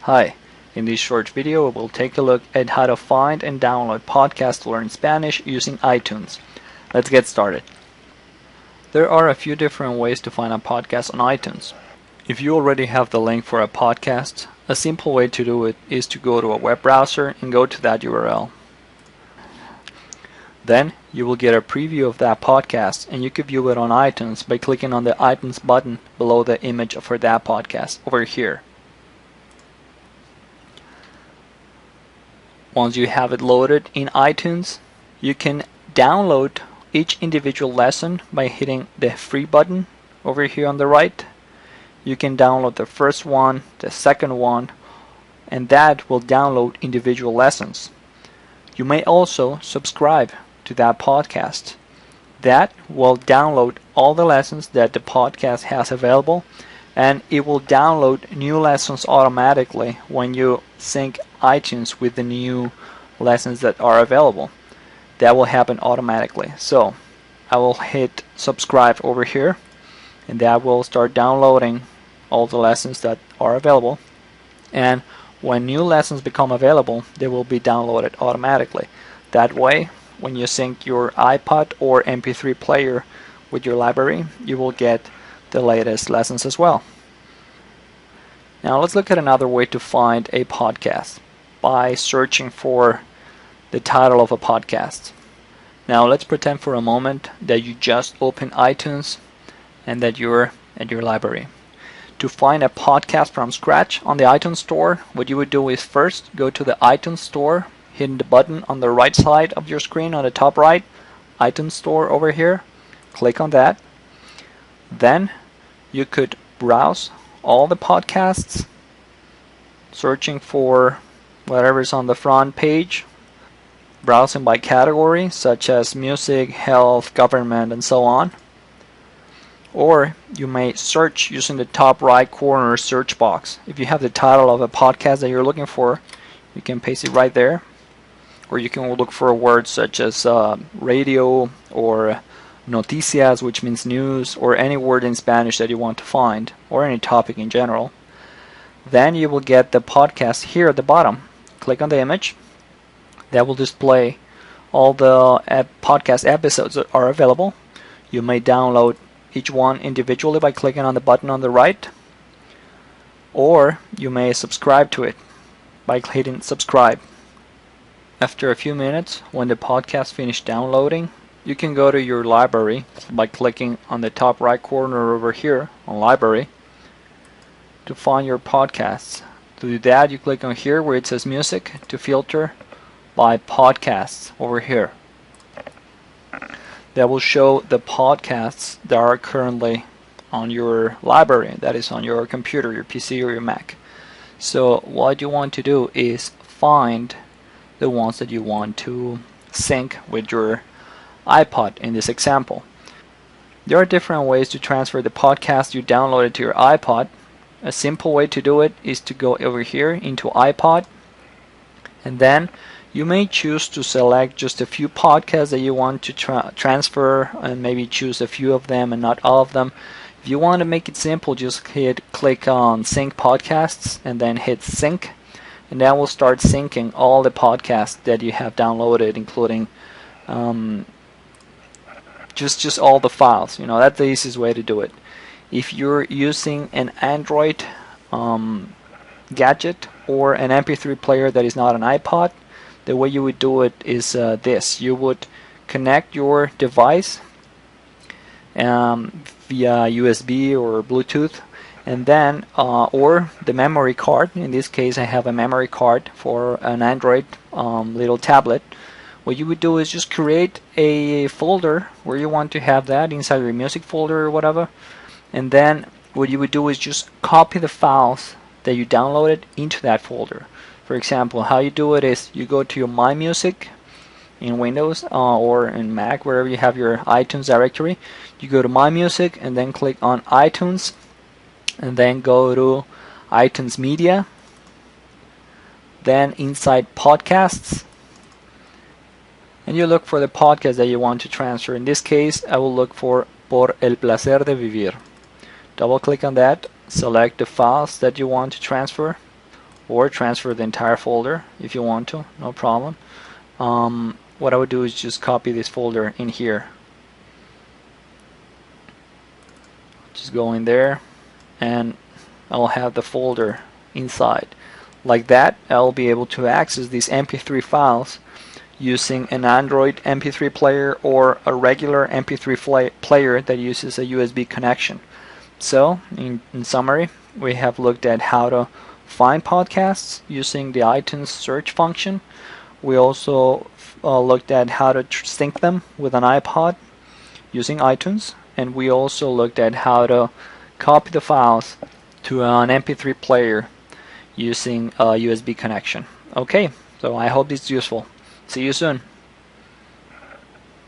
Hi, in this short video we will take a look at how to find and download podcasts to learn Spanish using iTunes. Let's get started. There are a few different ways to find a podcast on iTunes. If you already have the link for a podcast, a simple way to do it is to go to a web browser and go to that URL. Then you will get a preview of that podcast, and you can view it on iTunes by clicking on the iTunes button below the image for that podcast over here. Once you have it loaded in iTunes, you can download each individual lesson by hitting the free button over here on the right. You can download the first one, the second one, and that will download individual lessons. You may also subscribe to that podcast. That will download all the lessons that the podcast has available, and it will download new lessons automatically when you sync iTunes with the new lessons that are available. That will happen automatically. So I will hit subscribe over here, and that will start downloading all the lessons that are available. And when new lessons become available, they will be downloaded automatically. That way, when you sync your iPod or MP3 player with your library, you will get the latest lessons as well. Now let's look at another way to find a podcast by searching for the title of a podcast. Now let's pretend for a moment that you just open iTunes and that you're at your library. To find a podcast from scratch on the iTunes Store, what you would do is first go to the iTunes Store, hit the button on the right side of your screen on the top right, iTunes Store over here, click on that. Then you could browse all the podcasts, searching for whatever's on the front page, browsing by category such as music, health, government, and so on. Or you may search using the top right corner search box. If you have the title of a podcast that you're looking for, you can paste it right there. Or you can look for words such as radio or noticias, which means news, or any word in Spanish that you want to find, or any topic in general. Then you will get the podcast here at the bottom. Click on the image. That will display all the podcast episodes that are available. You may download each one individually by clicking on the button on the right, or you may subscribe to it by hitting subscribe. After a few minutes, when the podcast finished downloading, you can go to your library by clicking on the top right corner over here on library to find your podcasts. To do that, you click on here where it says music to filter by podcasts over here. That will show the podcasts that are currently on your library, that is on your computer, your PC, or your Mac. So what you want to do is find the ones that you want to sync with your iPod in this example. There are different ways to transfer the podcast you downloaded to your iPod. A simple way to do it is to go over here into iPod, and then you may choose to select just a few podcasts that you want to transfer, and maybe choose a few of them and not all of them. If you want to make it simple, just click on sync podcasts and then hit sync, and that will start syncing all the podcasts that you have downloaded, including just all the files. That's the easiest way to do it. If you're using an Android gadget or an MP3 player that is not an iPod, the way you would do it is this. You would connect your device via USB or Bluetooth, and then or the memory card. In this case, I have a memory card for an Android little tablet. What you would do is just create a folder where you want to have that inside your music folder or whatever, and then what you would do is just copy the files that you downloaded into that folder. For example, how you do it is you go to your My Music in Windows or in Mac, wherever you have your iTunes directory. You go to My Music and then click on iTunes, and then go to iTunes Media, then inside Podcasts, and you look for the podcast that you want to transfer. In this case, I will look for Por el placer de vivir. Double click on that, select the files that you want to transfer, or transfer the entire folder if you want to, no problem. What I would do is just copy this folder in here. Just go in there and I'll have the folder inside. Like that, I'll be able to access these MP3 files using an Android MP3 player or a regular MP3 player that uses a USB connection. So, in summary, we have looked at how to find podcasts using the iTunes search function. We also looked at how to sync them with an iPod using iTunes, and we also looked at how to copy the files to an MP3 player using a USB connection. Okay, so I hope this is useful. See you soon.